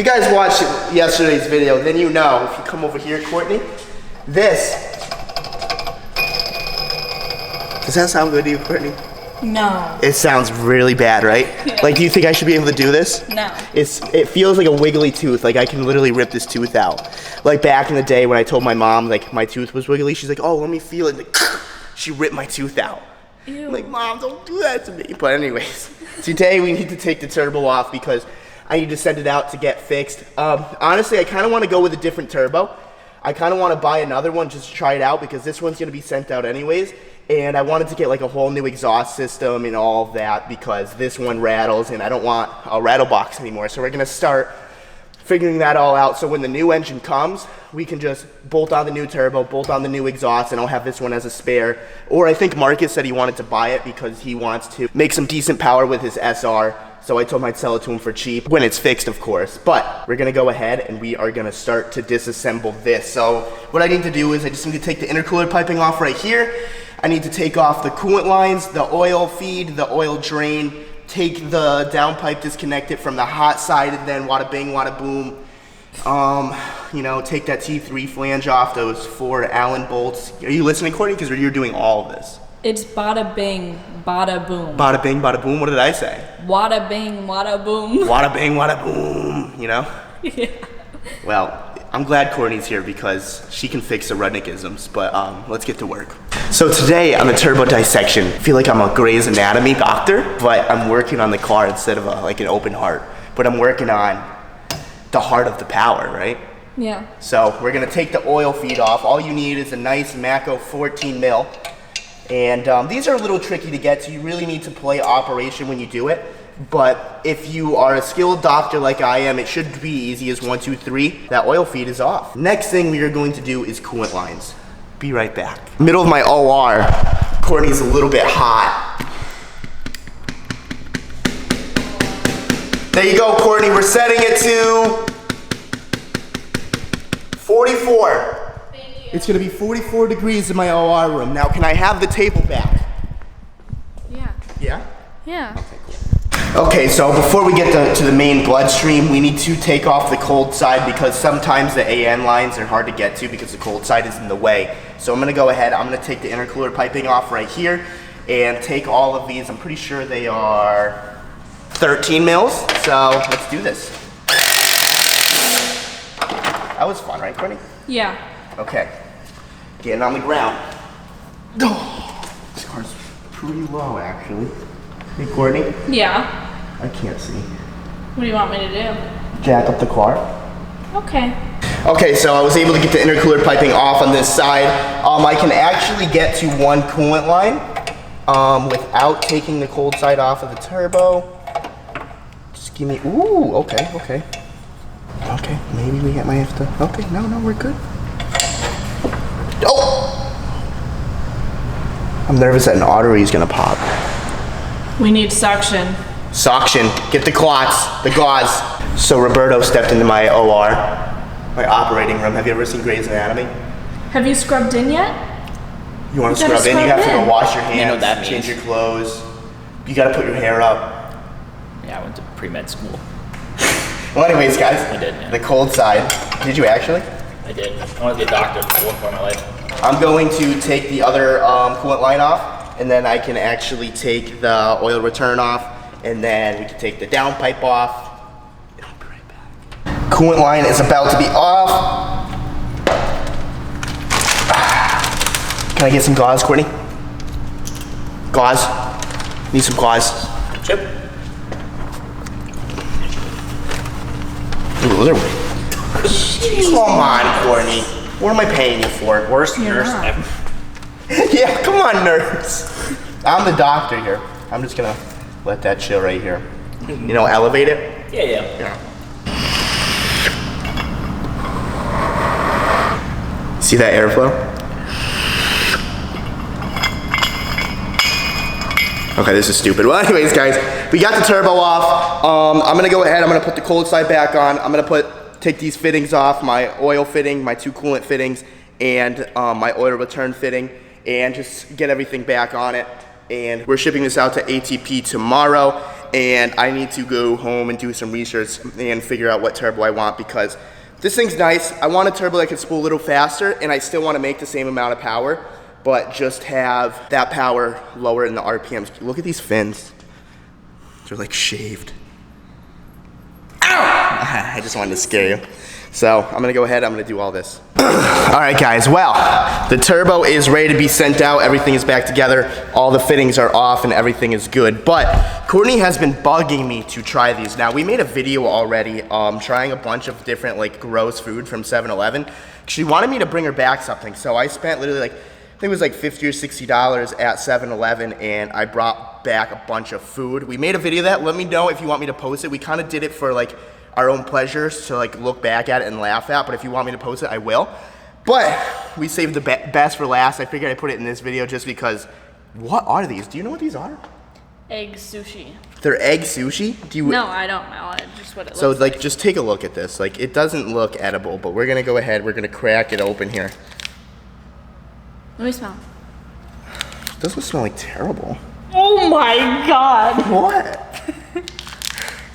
you guys watched yesterday's video, then you know, if you come over here, Courtney, this. Does that sound good to you, Courtney? No. It sounds really bad, right? Yeah. Like, do you think I should be able to do this? No. It feels like a wiggly tooth. Like, I can literally rip this tooth out. Like, back in the day when I told my mom, like, my tooth was wiggly, she's like, oh, let me feel it. Like, she ripped my tooth out. Ew. I'm like, Mom, don't do that to me. But anyways, today we need to take the turbo off because I need to send it out to get fixed. Honestly, I kind of want to go with a different turbo. I kind of want to buy another one just to try it out because this one's going to be sent out anyways. And I wanted to get like a whole new exhaust system and all of that because this one rattles and I don't want a rattle box anymore. So we're going to start figuring that all out. So when the new engine comes, we can just bolt on the new turbo, bolt on the new exhaust, and I'll have this one as a spare. Or I think Marcus said he wanted to buy it because he wants to make some decent power with his SR. So I told him I'd sell it to him for cheap, when it's fixed, of course. But we're gonna go ahead and we are gonna start to disassemble this. So what I need to do is I just need to take the intercooler piping off right here. I need to take off the coolant lines, the oil feed, the oil drain, take the downpipe, disconnect it from the hot side, and then wada bing, wada boom. You know, take that T3 flange off, those 4 Allen bolts. Are you listening, Courtney? Because you're doing all of this. It's bada bing, bada boom. Bada bing, bada boom. What did I say? Wada bing, wada boom. Wada bing, wada boom. You know? Yeah. Well, I'm glad Courtney's here because she can fix the Rudnickisms, but let's get to work. So today on the turbo dissection, I feel like I'm a Grey's Anatomy doctor, but I'm working on the car instead of like an open heart. But I'm working on the heart of the power, right? Yeah. So we're gonna take the oil feed off. All you need is a nice Mako 14 mil. And these are a little tricky to get to. You really need to play operation when you do it. But if you are a skilled doctor like I am, it should be easy as 1, 2, 3. That oil feed is off. Next thing we are going to do is coolant lines. Be right back. Middle of my OR, Courtney's a little bit hot. There you go, Courtney. We're setting it to 44. Thank you. It's gonna be 44 degrees in my OR room. Now, can I have the table back? Yeah. Yeah? Yeah. Okay, so before we get to the main bloodstream, we need to take off the cold side because sometimes the AN lines are hard to get to because the cold side is in the way. So I'm gonna go ahead, I'm gonna take the intercooler piping off right here and take all of these. I'm pretty sure they are 13 mils, so let's do this. That was fun, right, Courtney? Yeah. Okay, getting on the ground. Oh, this car's pretty low, actually. Hey, Courtney? Yeah. I can't see. What do you want me to do? Jack up the car. Okay. Okay, so I was able to get the intercooler piping off on this side. I can actually get to 1 coolant line without taking the cold side off of the turbo. Just give me, ooh, okay. Okay, maybe we might have to, okay, no, we're good. Oh! I'm nervous that an artery is gonna pop. We need suction. Suction, get the clots, the gauze. So Roberto stepped into my OR, my operating room. Have you ever seen Grey's Anatomy? Have you scrubbed in yet? You want to You gotta scrub in, you scrub have to go in. wash your hands, You know what that change means. your clothes. You gotta put your hair up. Yeah, I went to pre-med school. Well, anyways, guys, I did, yeah. the cold side. Did you actually? I did. I wanted to be a doctor before for my life. I'm going to take the other coolant line off, and then I can actually take the oil return off, and then we can take the downpipe off. And I'll be right back. Coolant line is about to be off. Can I get some gauze, Courtney? Gauze? Need some gauze. Chip. Ooh, those are... Come on, Courtney. What am I paying you for? Worst You're nurse not. ever. Yeah, come on, nurse. I'm the doctor here. I'm just gonna let that chill right here. You know, elevate it. Yeah. See that airflow? Okay, this is stupid. Well, anyways, guys, we got the turbo off. I'm gonna go ahead. I'm gonna put the cold side back on. I'm gonna take these fittings off, my oil fitting, my 2 coolant fittings, and my oil return fitting, and just get everything back on it. And we're shipping this out to ATP tomorrow. and I need to go home and do some research and figure out what turbo I want, because this thing's nice. I want a turbo that can spool a little faster, and I still want to make the same amount of power, but just have that power lower in the RPMs. Look at these fins. They're like shaved. Ow! I just wanted to scare you. So I'm gonna go ahead, I'm gonna do all this. All right guys, well, the turbo is ready to be sent out. Everything is back together. All the fittings are off and everything is good. But Courtney has been bugging me to try these. Now, we made a video already trying a bunch of different like gross food from 7-Eleven. She wanted me to bring her back something. So I spent literally like, I think it was like $50 or $60 at 7-Eleven, and I brought back a bunch of food. We made a video of that. Let me know if you want me to post it. We kind of did it for like our own pleasures to like look back at it and laugh at, but if you want me to post it, I will. But we saved the best for last. I figured I'd put it in this video just because. What are these? Do you know what these are? Egg sushi. They're egg sushi? Do you? No, I don't know. It's just what it so looks like, just take a look at this. Like, it doesn't look edible, but we're gonna go ahead. We're gonna crack it open here. Let me smell. It doesn't smell like terrible. Oh my god. What?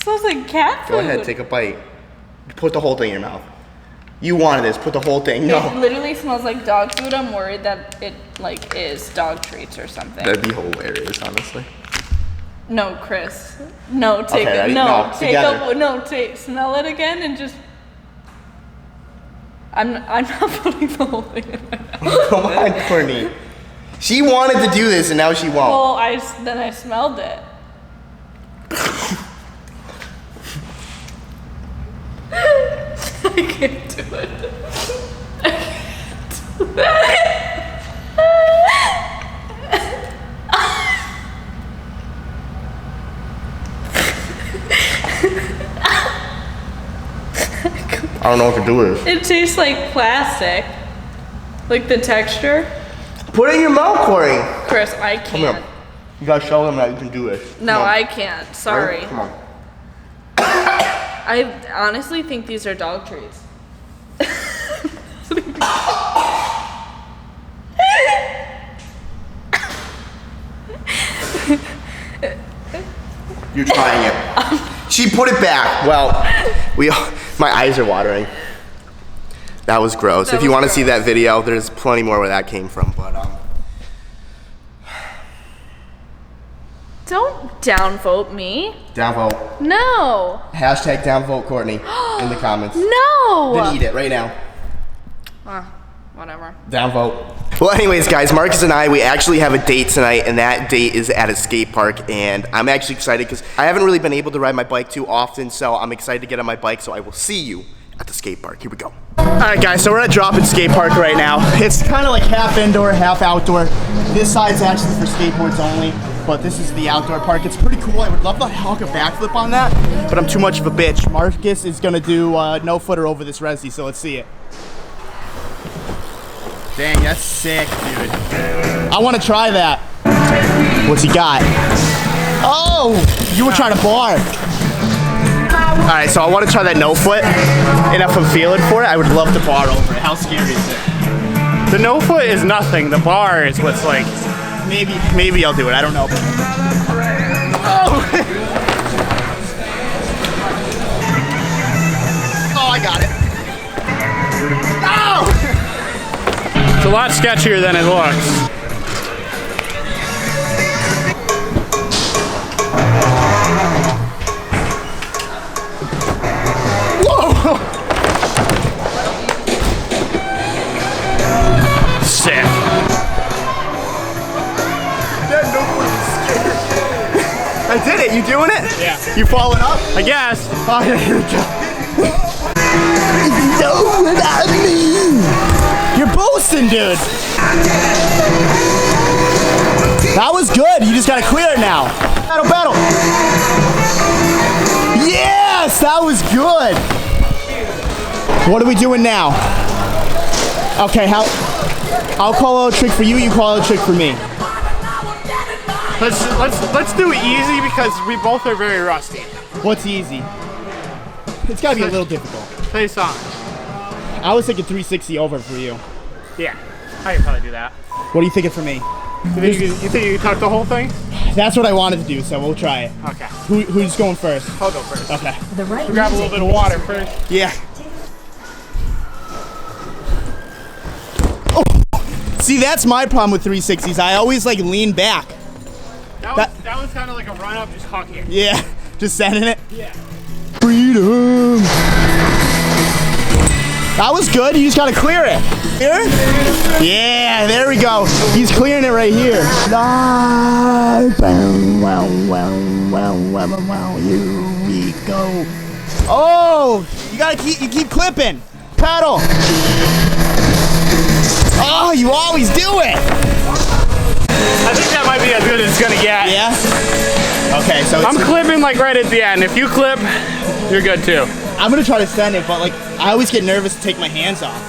Smells like cat food. Go ahead, take a bite. Put the whole thing in your mouth. You wanted this, put the whole thing. No. It literally smells like dog food. I'm worried that it like is dog treats or something. That'd be hilarious, honestly. No, Chris. No, take Okay, it. ready? No, No, take together. up. No, take. Smell it again and just. I'm not putting the whole thing in my mouth. Come on, Courtney. She wanted to do this and now she won't. Well, then I smelled it. I can't do it. I can't do I don't know what to do with it. It tastes like plastic. Like the texture. Put it in your mouth, Corey. Chris, I Come can't. here. You gotta show them that you can do this. No, Come on. I can't. Sorry. Come on. I honestly think these are dog treats. You're trying it. She put it back. Well, my eyes are watering. That was gross. That If you was want to see gross. that video, there's plenty more where that came from. But Don't downvote me. downvote. No. Hashtag downvote Courtney in the comments. No. Then eat it right now. Whatever. Downvote. Well, anyways, guys, Marcus and I, we actually have a date tonight, and that date is at a skate park, and I'm actually excited because I haven't really been able to ride my bike too often, so I'm excited to get on my bike, so I will see you at the skate park. Here we go. All right, guys, so we're at Drop-In Skate Park right now. It's kind of like half indoor, half outdoor. This side's actually for skateboards only, but this is the outdoor park. It's pretty cool. I would love to hawk a backflip on that, but I'm too much of a bitch. Marcus is gonna do no-footer over this resi, so let's see it. Dang, that's sick, dude. I want to try that. What's he got? Oh, you were trying to bar. All right, so I want to try that no foot, and if I'm feeling for it, I would love to bar over it. How scary is it? The no foot is nothing. The bar is what's like. Maybe I'll do it. I don't know. Oh, oh, I got it. No! It's a lot sketchier than it looks. Whoa! Sick. That no foot is scary. I did it. You doing it? Yeah. You falling up? I guess. Oh, yeah, here we go. You know what I mean? You're boasting, dude. That was good. You just gotta clear it now. Battle. Yes, that was good. What are we doing now? Okay, I'll call out a trick for you. You call out a trick for me. Let's do it easy because we both are very rusty. What's easy? It's gotta be a little difficult. Play a song. I was thinking 360 over for you. Yeah, I can probably do that. What are you thinking for me? You think you can tuck the whole thing? That's what I wanted to do, so we'll try it. Okay. Who's going first? I'll go first. Okay. The right Grab a little bit of water first. Yeah. Oh. See, that's my problem with 360s. I always like lean back. That was kind of like a run up, just hucking it. Yeah, just sending it. Yeah. Freedom. That was good. You just gotta clear it. Here? Yeah, there we go. He's clearing it right here. Here we go. Oh, you keep clipping. Pedal. Oh, you always do it. I think that might be as good as it's gonna get. Yeah. Okay, so I'm clipping like right at the end. If you clip, you're good too. I'm gonna try to send it, but like I always get nervous to take my hands off.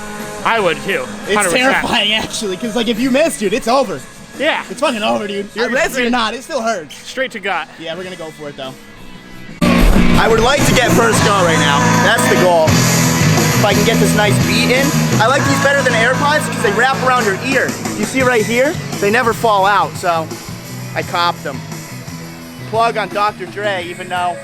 I would too. 100%. It's terrifying actually, because like if you miss, dude, it's over. Yeah. It's fucking over, dude. You're ready or not, it still hurts. Straight to gut. Yeah, we're gonna go for it though. I would like to get first go right now. That's the goal. If I can get this nice beat in. I like these better than AirPods because they wrap around your ear. You see right here? They never fall out, so I copped them. Plug on Dr. Dre, even though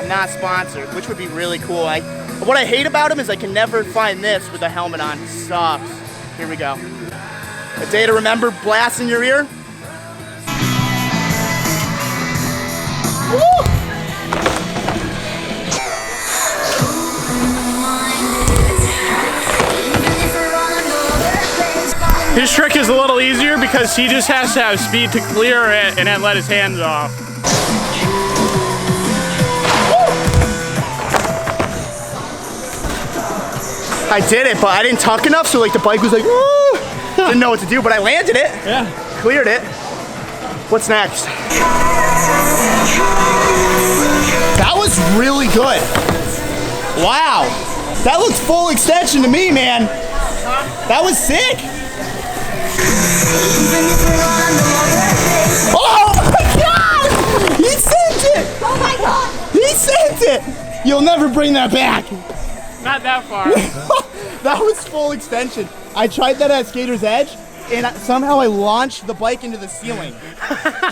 I'm not sponsored, which would be really cool. What I hate about them is I can never find this with a helmet on. It sucks. Here we go. A day to remember, blast in your ear. Woo! His trick is a little easier because he just has to have speed to clear it and then let his hands off. I did it, but I didn't tuck enough, so like the bike was like, woo! Didn't know what to do, but I landed it. Yeah. Cleared it. What's next? That was really good. Wow. That looks full extension to me, man. That was sick. Oh my God! He sent it! Oh my God! He sent it! You'll never bring that back. Not that far. That was full extension. I tried that at Skater's Edge, and somehow I launched the bike into the ceiling.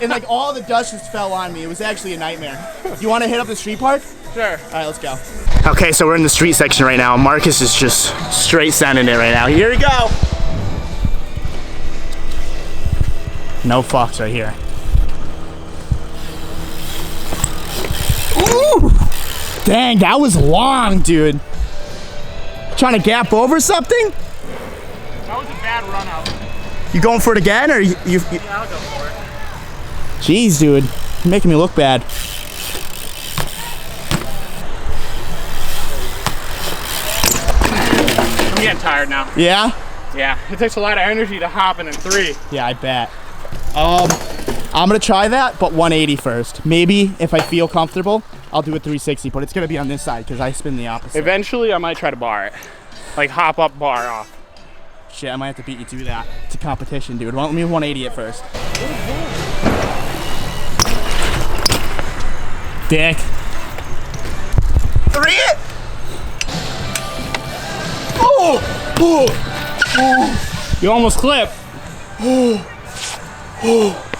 And like all the dust just fell on me. It was actually a nightmare. You want to hit up the street park? Sure. All right, let's go. Okay, so we're in the street section right now. Marcus is just straight sending it right now. Here we go. No fucks right here. Ooh! Dang, that was long, dude. Trying to gap over something? That was a bad run out. You going for it again, or you? Yeah, I'll go for it. Jeez, dude, you're making me look bad. I'm getting tired now. Yeah? Yeah, it takes a lot of energy to hop in 3. Yeah, I bet. I'm gonna try that, but 180 first. Maybe if I feel comfortable, I'll do a 360, but it's gonna be on this side because I spin the opposite. Eventually, I might try to bar it. Like hop up, bar off. Shit, I might have to beat you to that. It's a competition, dude. Let me 180 it first. Dick. 3 it! Oh! Oh! Oh! You almost clipped. Oh! Oh!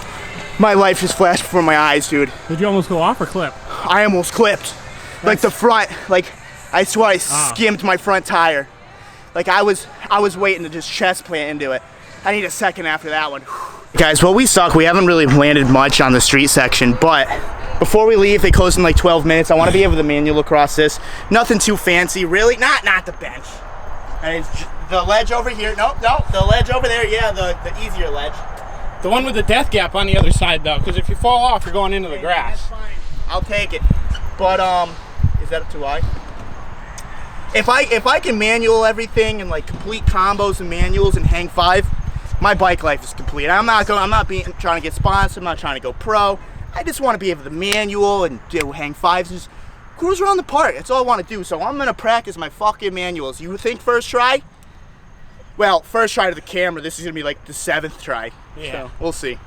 My life just flashed before my eyes, dude. Did you almost go off or clip? I almost clipped. Like the front, like I swear I skimmed my front tire. Like I was waiting to just chest plant into it. I need a second after that one. Guys, well, we suck. We haven't really landed much on the street section, but before we leave, they close in like 12 minutes. I want to be able to manual across this. Nothing too fancy, really. Not the bench. And it's the ledge over here. Nope, the ledge over there. Yeah, the easier ledge. The one with the death gap on the other side, though, because if you fall off, you're going into the grass. That's fine. I'll take it. But is that too high? If I can manual everything and like complete combos and manuals and hang 5, my bike life is complete. I'm not trying to get sponsored. I'm not trying to go pro. I just want to be able to manual and do hang 5s, just cruise around the park. That's all I want to do. So I'm gonna practice my fucking manuals. You think first try? Well, first try to the camera. This is gonna be like the 7th try. Yeah. So we'll see.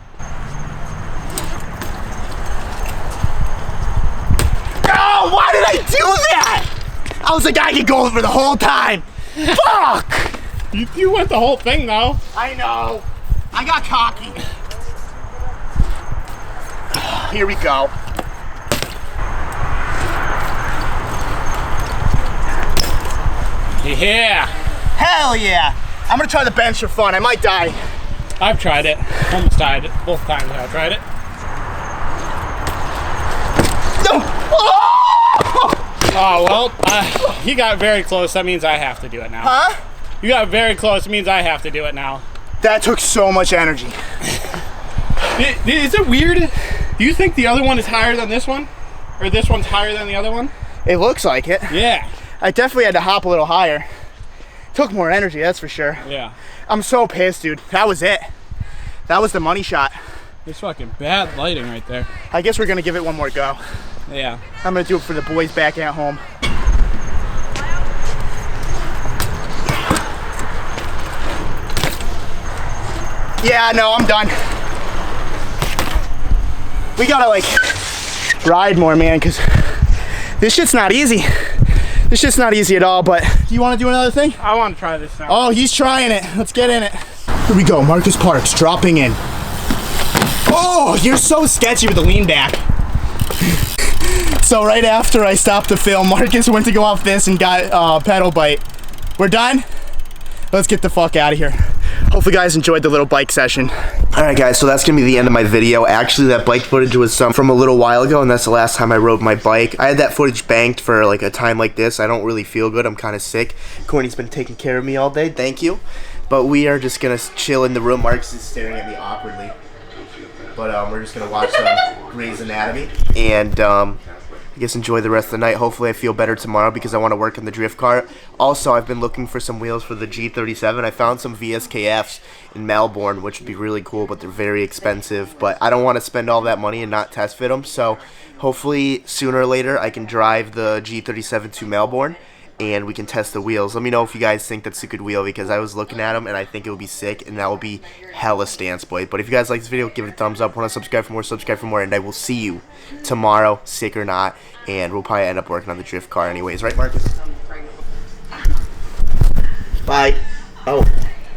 Oh, why did I do that? I was like, I could go for the whole time. Fuck! You went the whole thing, though. I know. I got cocky. Here we go. Yeah. Hell yeah. I'm gonna try the bench for fun. I might die. I've tried it. Almost died it. Both times I've tried it. No. Oh! Oh, well, he got very close. That means I have to do it now. Huh? You got very close. It means I have to do it now. That took so much energy. Is it weird? Do you think the other one is higher than this one? Or this one's higher than the other one? It looks like it. Yeah. I definitely had to hop a little higher. Took more energy, that's for sure. Yeah. I'm so pissed, dude. That was it. That was the money shot. There's fucking bad lighting right there. I guess we're gonna give it one more go. Yeah. I'm gonna do it for the boys back at home. Yeah, no, I'm done. We gotta like ride more, man, because this shit's not easy. This shit's not easy at all, but do you want to do another thing? I want to try this now. Oh, he's trying it. Let's get in it. Here we go, Marcus Parks dropping in. Oh, you're so sketchy with the lean back. So right after I stopped the film, Marcus went to go off this and got pedal bite. We're done? Let's get the fuck out of here. Hopefully you guys enjoyed the little bike session. Alright guys, so that's gonna be the end of my video. Actually, that bike footage was from a little while ago, and that's the last time I rode my bike. I had that footage banked for like a time like this. I don't really feel good. I'm kind of sick. Courtney's been taking care of me all day. Thank you. But we are just gonna chill in the room. Marcus is staring at me awkwardly. But we're just gonna watch some Grey's Anatomy and I guess enjoy the rest of the night. Hopefully I feel better tomorrow because I want to work in the drift car. Also, I've been looking for some wheels for the G37. I found some VSKFs in Melbourne, which would be really cool, but they're very expensive. But I don't want to spend all that money and not test fit them. So hopefully sooner or later I can drive the G37 to Melbourne and we can test the wheels. Let me know if you guys think that's a good wheel because I was looking at them and I think it would be sick and that will be hella stance, boy. But if you guys like this video, give it a thumbs up. Want to subscribe for more, and I will see you tomorrow, sick or not, and we'll probably end up working on the drift car anyways. Right, Marcus? Bye. Oh.